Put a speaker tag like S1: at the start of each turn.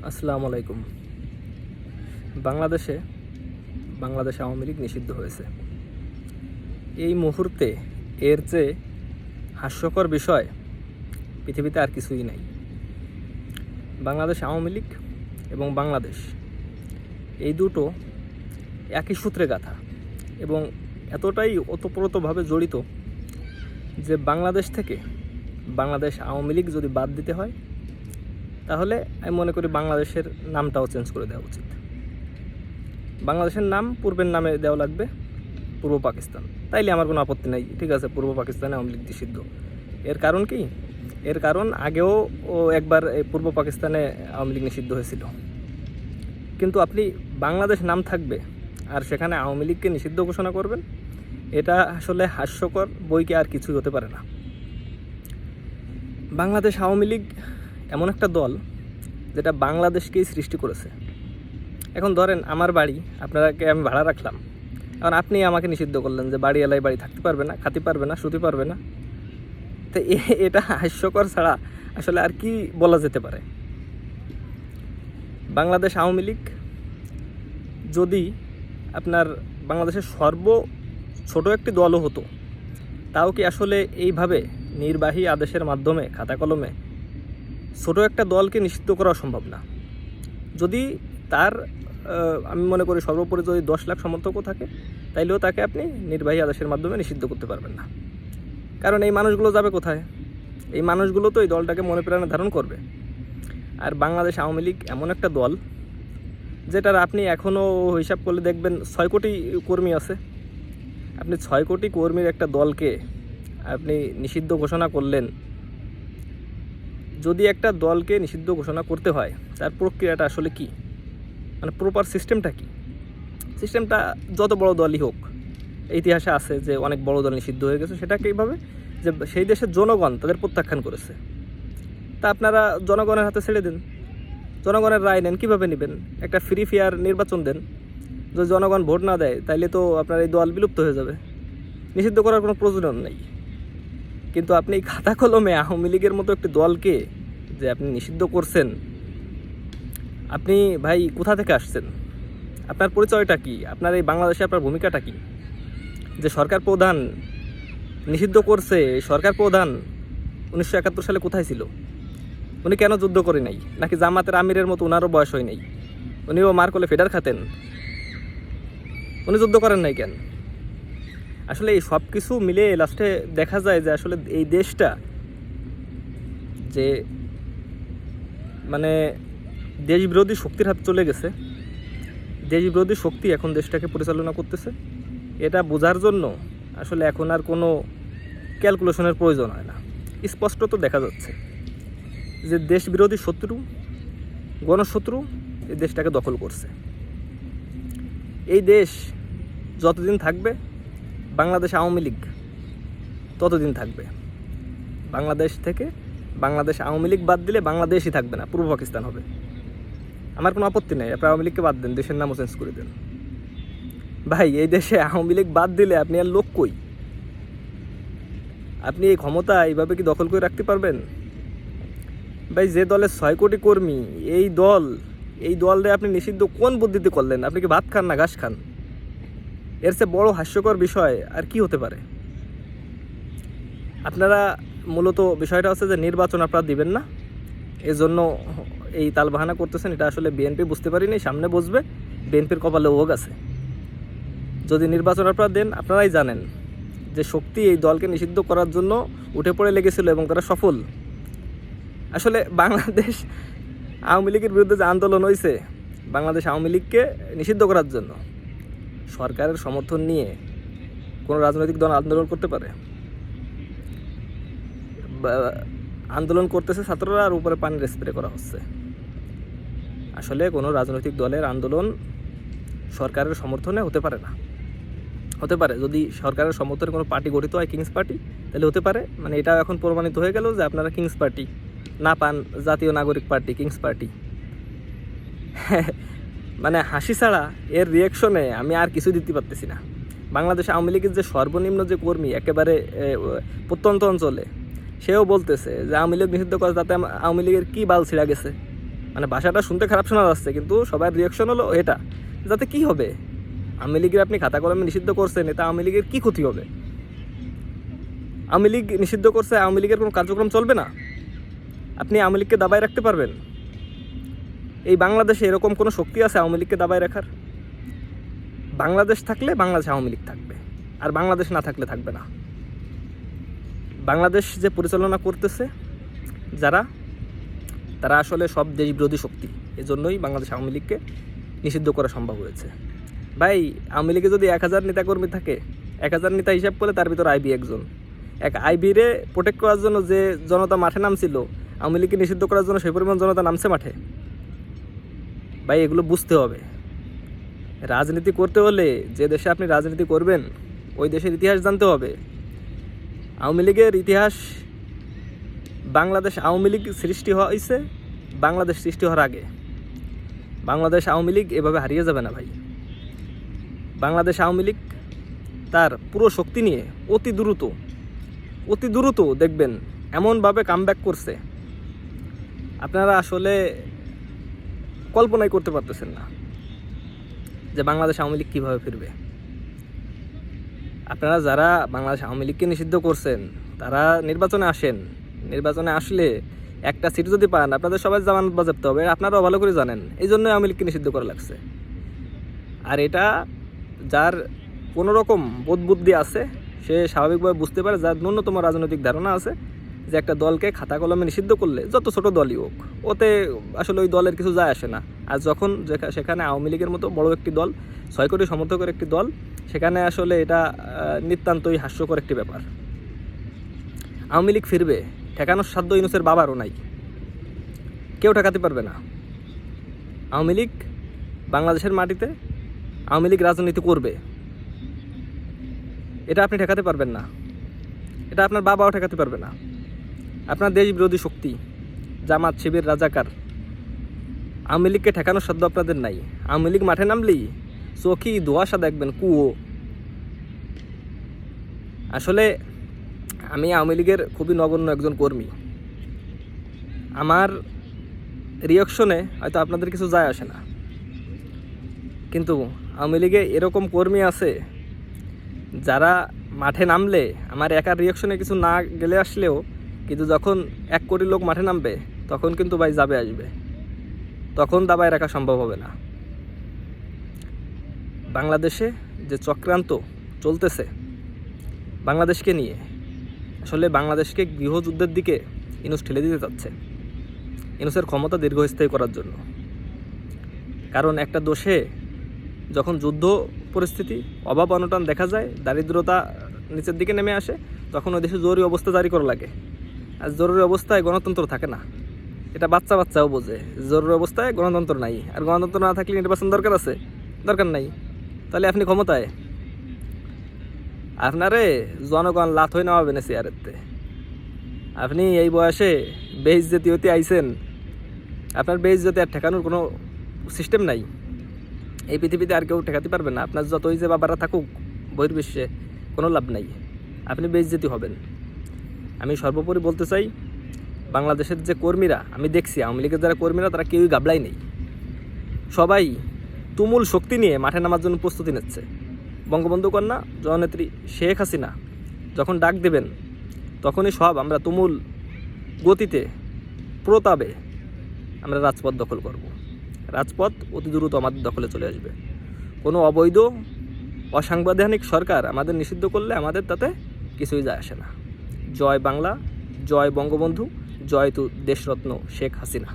S1: আসসালামু আলাইকুম। বাংলাদেশে আওয়ামী লীগ নিষিদ্ধ হয়েছে। এই মুহূর্তে এর চেয়ে হাস্যকর বিষয় পৃথিবীতে আর কিছুই নাই। বাংলাদেশ আওয়ামী লীগ এবং বাংলাদেশ এই দুটো একই সূত্রে গাঁথা এবং এতটাই ওতপ্রোতভাবে জড়িত যে বাংলাদেশ থেকে বাংলাদেশ আওয়ামী লীগ যদি বাদ দিতে হয় তাহলে আমি মনে করি বাংলাদেশের নামটাও চেঞ্জ করে দেওয়া উচিত। বাংলাদেশের নাম পূর্বের নামে দেওয়া লাগবে পূর্ব পাকিস্তান, তাইলে আমার কোনো আপত্তি নাই। ঠিক আছে, পূর্ব পাকিস্তানে আওয়ামী লীগ নিষিদ্ধ। এর কারণ কি? এর কারণ আগেও একবার পূর্ব পাকিস্তানে আওয়ামী লীগ নিষিদ্ধ হয়েছিল। কিন্তু আপনি বাংলাদেশ নাম থাকবে আর সেখানে আওয়ামী লীগকে নিষিদ্ধ ঘোষণা করবেন, এটা আসলে হাস্যকর বইকে আর কিছুই হতে পারে না। বাংলাদেশ আওয়ামী লীগ এমন একটা দল যেটা বাংলাদেশকেই সৃষ্টি করেছে। এখন ধরেন আমার বাড়ি, আপনাকে আমি ভাড়া রাখলাম, এখন আপনি আমাকে নিষিদ্ধ করলেন যে বাড়ি এলাই বাড়ি থাকতে পারবে না, খাতে পারবে না, শুতে পারবে না। তো এটা হাস্যকর ছাড়া আসলে আর কি বলা যেতে পারে? বাংলাদেশ আওয়ামী লীগ যদি আপনার বাংলাদেশের ছোট একটি দলও হতো, তাও কি আসলে এইভাবে নির্বাহী আদেশের মাধ্যমে খাতা কলমে ছোট একটা দলকে নিষিদ্ধ করা সম্ভব না। যদি তার আমি মনে করি সর্বোপরি যদি 10 লাখ সমর্থকও থাকে, তাইলেও তাকে আপনি নির্বাহী আদেশের মাধ্যমে নিষিদ্ধ করতে পারবেন না। কারণ এই মানুষগুলো যাবে কোথায়? এই মানুষগুলো তো এই দলটাকে মনে প্রাণে ধারণ করবে। আর বাংলাদেশ আওয়ামী লীগ এমন একটা দল যেটার আপনি এখনও হিসাব করলে দেখবেন 6 কোটি কর্মী আছে। আপনি 6 কোটি কর্মীর একটা দলকে আপনি নিষিদ্ধ ঘোষণা করলেন। যদি একটা দলকে নিষিদ্ধ ঘোষণা করতে হয়, তার প্রক্রিয়াটা আসলে কি, মানে প্রপার সিস্টেমটা কি? সিস্টেমটা যত বড় দলই হোক, ইতিহাসে আছে যে অনেক বড় দল নিষিদ্ধ হয়ে গেছে। সেটাকে এইভাবে যে সেই দেশের জনগণ তাদের প্রত্যাখ্যান করেছে, তা আপনারা জনগণের হাতে ছেড়ে দিন, জনগণের রায় নেন। কীভাবে নেবেন? একটা ফ্রি ফেয়ার নির্বাচন দেন। যদি জনগণ ভোট না দেয় তাইলে তো আপনার এই দল বিলুপ্ত হয়ে যাবে, নিষিদ্ধ করার কোনো প্রয়োজন নেই। কিন্তু আপনি খাতা কলমে আওয়ামী লীগের মতো একটি দলকে যে আপনি নিষিদ্ধ করছেন, আপনি ভাই কোথা থেকে আসছেন? আপনার পরিচয়টা কি? আপনার এই বাংলাদেশে আপনার ভূমিকাটা কি? যে সরকার প্রধান নিষিদ্ধ করছে, সরকার প্রধান 1971 সালে কোথায় ছিল? উনি কেন যুদ্ধ করে নাই? নাকি জামাতের আমিরের মতো ওনারও বয়স হয় নাই, উনিও মার কোলে ফেডার খাতেন, উনি যুদ্ধ করেন নাই কেন? আসলে এই সব কিছু মিলে লাস্টে দেখা যায় যে আসলে এই দেশটা যে মানে দেশবিরোধী শক্তির হাতে চলে গেছে। দেশবিরোধী শক্তি এখন দেশটাকে পরিচালনা করতেছে। এটা বোঝার জন্য আসলে এখন আর কোনো ক্যালকুলেশনের প্রয়োজন হয় না। স্পষ্ট তো দেখা যাচ্ছে যে দেশবিরোধী শত্রু, গণশত্রু এই দেশটাকে দখল করছে। এই দেশ যতদিন থাকবে, বাংলাদেশ আওয়ামী লীগ ততদিন থাকবে। বাংলাদেশ থেকে বাংলাদেশ আওয়ামী লীগ বাদ দিলে বাংলাদেশই থাকবে না, পূর্ব পাকিস্তান হবে। আমার কোনো আপত্তি নেই, আপনি আওয়ামী লীগকে বাদ দেন, দেশের নামও চেঞ্জ করে দেন। ভাই এই দেশে আওয়ামী লীগ বাদ দিলে আপনি আর লোক কই? আপনি এই ক্ষমতা এইভাবে কি দখল করে রাখতে পারবেন? ভাই যে দলের 6 কোটি কর্মী, এই দলরে আপনি নিষিদ্ধ কোন বুদ্ধিতে করলেন? আপনি কি ভাত খান না ঘাস খান? এর চেয়ে বড় হাস্যকর বিষয় আর কি হতে পারে? আপনারা মূলত বিষয়টা হচ্ছে যে নির্বাচন আপনারা দিবেন না, এজন্য এই তালবাহানা করতেছেন। এটা আসলে বিএনপি বুঝতে পারিনি, সামনে বুঝবে। বিএনপির কপালে ওগ আছে। যদি নির্বাচন আপনারা দেন, আপনারাই জানেন যে শক্তি এই দলকে নিষিদ্ধ করার জন্য উঠে পড়ে লেগেছিল এবং তারা সফল। আসলে বাংলাদেশ আওয়ামী লীগের বিরুদ্ধে যে আন্দোলন হয়েছে, বাংলাদেশ আওয়ামী লীগকে নিষিদ্ধ করার জন্য, সরকারের সমর্থন নিয়ে কোনো রাজনৈতিক দল আন্দোলন করতে পারে? আন্দোলন করতেছে ছাত্ররা আর উপরে পানির স্প্রে করা হচ্ছে। আসলে কোনো রাজনৈতিক দলের আন্দোলন সরকারের সমর্থনে হতে পারে না। হতে পারে যদি সরকারের সমর্থনে কোনো পার্টি গঠিত হয়, কিংস পার্টি, তাহলে হতে পারে। মানে এটা এখন প্রমাণিত হয়ে গেল যে আপনারা কিংস পার্টি না পান, জাতীয় নাগরিক পার্টি, কিংস পার্টি। মানে হাসি ছাড়া এর রিয়াকশনে আমি আর কিছু দিতে পারতেছি না। বাংলাদেশ আওয়ামী লীগের যে সর্বনিম্ন যে কর্মী একেবারে প্রত্যন্ত অঞ্চলে, সেও বলতেছে যে আওয়ামী লীগ নিষিদ্ধ করে তাতে আওয়ামী লীগের কী বাল ছিঁড়া গেছে। মানে ভাষাটা শুনতে খারাপ শোনা যাচ্ছে, কিন্তু সবার রিয়াকশন হলো এটা, যাতে কি হবে? আওয়ামী লীগের আপনি খাতা কলমে নিষিদ্ধ করছেন, এটা আওয়ামী লীগের কী ক্ষতি হবে? আওয়ামী লীগ নিষিদ্ধ করছে, আওয়ামী লীগের কোনো কার্যক্রম চলবে না? আপনি আওয়ামী লীগকে দাবায় রাখতে পারবেন? এই বাংলাদেশে এরকম কোনো শক্তি আছে আওয়ামী লীগকে দাবায় রাখার? বাংলাদেশ থাকলে বাংলাদেশে আওয়ামী লীগ থাকবে, আর বাংলাদেশ না থাকলে থাকবে না। বাংলাদেশ যে পরিচালনা করতেছে যারা, তারা আসলে সব দেশ বিরোধী শক্তি। এজন্যই বাংলাদেশ আওয়ামী লীগকে নিষিদ্ধ করা সম্ভব হয়েছে। ভাই, আওয়ামী লীগে যদি 1000 নেতাকর্মী থাকে, 1000 নেতা হিসাব করলে তার ভিতর আইবি একজন। এক আইবিরে প্রোটেক্ট করার জন্য যে জনতা মাঠে নামছিল, আওয়ামী লীগকে নিষিদ্ধ করার জন্য সেই পরিমাণ জনতা নামছে মাঠে। ভাই, এগুলো বুঝতে হবে। রাজনীতি করতে হলে যে দেশে আপনি রাজনীতি করবেন ওই দেশের ইতিহাস জানতে হবে। আওয়ামী লীগের ইতিহাস, বাংলাদেশ আওয়ামী লীগ সৃষ্টি হয়েছে বাংলাদেশ সৃষ্টি হওয়ার আগে। বাংলাদেশ আওয়ামী লীগ এভাবে হারিয়ে যাবে না ভাই। বাংলাদেশ আওয়ামী লীগ তার পুরো শক্তি নিয়ে অতি দ্রুত দেখবেন এমনভাবে কামব্যাক করছে, আপনারা আসলে কল্পনাই করতে পারতেছেন না যে বাংলাদেশ আওয়ামী লীগ কীভাবে ফিরবে। আপনারা যারা বাংলাদেশ আওয়ামী লীগকে নিষিদ্ধ করছেন তারা নির্বাচনে আসেন। নির্বাচনে আসলে একটা সিট যদি পান, আপনাদের সবাই জামানত বাজেয়াপ্ত হবে, আপনারাও ভালো করে জানেন। এই জন্যই আওয়ামী লীগকে নিষিদ্ধ করা লাগছে। আর এটা যার কোনো রকম বোধ বুদ্ধি আছে সে স্বাভাবিকভাবে বুঝতে পারে, যার ন্যূনতম রাজনৈতিক ধারণা আছে, যে একটা দলকে খাতা কলমে নিষিদ্ধ করলে, যত ছোট দলই হোক, ওতে আসলে ওই দলের কিছু যায় আসে না। আর যখন সেখানে আওয়ামী লীগের মতো বড় একটি দল, 6 কোটি সমর্থকের একটি দল, সেখানে আসলে এটা নিতান্তই হাস্যকর একটি ব্যাপার। আওয়ামী লীগ ফিরবে, ঠেকানোর সাধ্য ইউনূসের বাবারও নাই, কেউ ঠেকাতে পারবে না। আওয়ামী লীগ বাংলাদেশের মাটিতে আওয়ামী লীগ রাজনীতি করবে, এটা আপনি ঠেকাতে পারবেন না। এটা আপনার বাবাও ঠেকাতে পারবে না। আপনার দেশ বিরোধী শক্তি জামাত, শিবির, রাজাকার, আওয়ামী লীগকে ঠেকানোর সাধ্য আপনাদের নাই। আওয়ামী লীগ মাঠে নামলেই চোখি ধোঁয়াশা দেখবেন, কুয়ো। আসলে আমি আওয়ামী লীগের খুবই নগণ্য একজন কর্মী। আমার রিয়াকশনে হয়তো আপনাদের কিছু যায় আসে না, কিন্তু আওয়ামী লীগে এরকম কর্মী আছে যারা মাঠে নামলে আমার একার রিয়াকশনে কিছু না গেলে আসলেও, কিন্তু যখন 1 কোটি লোক মাঠে নামবে তখন কিন্তু ভাই যাবে আসবে, তখন দাবায় রাখা সম্ভব হবে না। বাংলাদেশে যে চক্রান্ত চলতেছে বাংলাদেশকে নিয়ে, আসলে বাংলাদেশকে গৃহযুদ্ধের দিকে ইউনূস ঠেলে দিতে চাচ্ছে, ইউনূসের ক্ষমতা দীর্ঘস্থায়ী করার জন্য। কারণ একটা দেশে যখন যুদ্ধ পরিস্থিতি, অভাব অনটন দেখা যায়, দারিদ্রতা নিচের দিকে নেমে আসে, তখন ওই দেশে জরুরি অবস্থা জারি করা লাগে। আর জরুরি অবস্থায় গণতন্ত্র থাকে না, এটা বাচ্চাও বোঝে। জরুরি অবস্থায় গণতন্ত্র নাই, আর গণতন্ত্র না থাকলে নির্বাচন দরকার আছে? দরকার নাই। তাহলে আপনি ক্ষমতায়, আপনারে জনগণ লাথ হয়ে নেওয়াবে না চেয়ারেতে। আপনি এই বয়সে বেইজ্জতি হতে আইছেন, আপনার বেইজ্জতি আর ঠেকানোর কোনো সিস্টেম নাই। এই পৃথিবীতে আর কেউ ঠেকাতে পারবে না। আপনার যতই যে বাবারা থাকুক বহির্বিশ্বে, কোনো লাভ নাই, আপনি বেইজ্জতি হবেন। আমি সর্বোপরি বলতে চাই, বাংলাদেশের যে কর্মীরা, আমি দেখছি আওয়ামী লীগের যারা কর্মীরা, তারা কেউই গাবলাই নেই। সবাই তুমুল শক্তি নিয়ে মাঠে নামার জন্য প্রস্তুতি নিচ্ছে। বঙ্গবন্ধু কন্যা জননেত্রী শেখ হাসিনা যখন ডাক দেবেন, তখনই সব আমরা তুমুল গতিতে, প্রতাপে আমরা রাজপথ দখল করব। রাজপথ অতি দ্রুত আমাদের দখলে চলে আসবে। কোনো অবৈধ অসাংবিধানিক সরকার আমাদের নিষিদ্ধ করলে আমাদের তাতে কিছুই যায় আসে না। জয় বাংলা, জয় বঙ্গবন্ধু, জয় তু দেশরত্ন শেখ হাসিনা।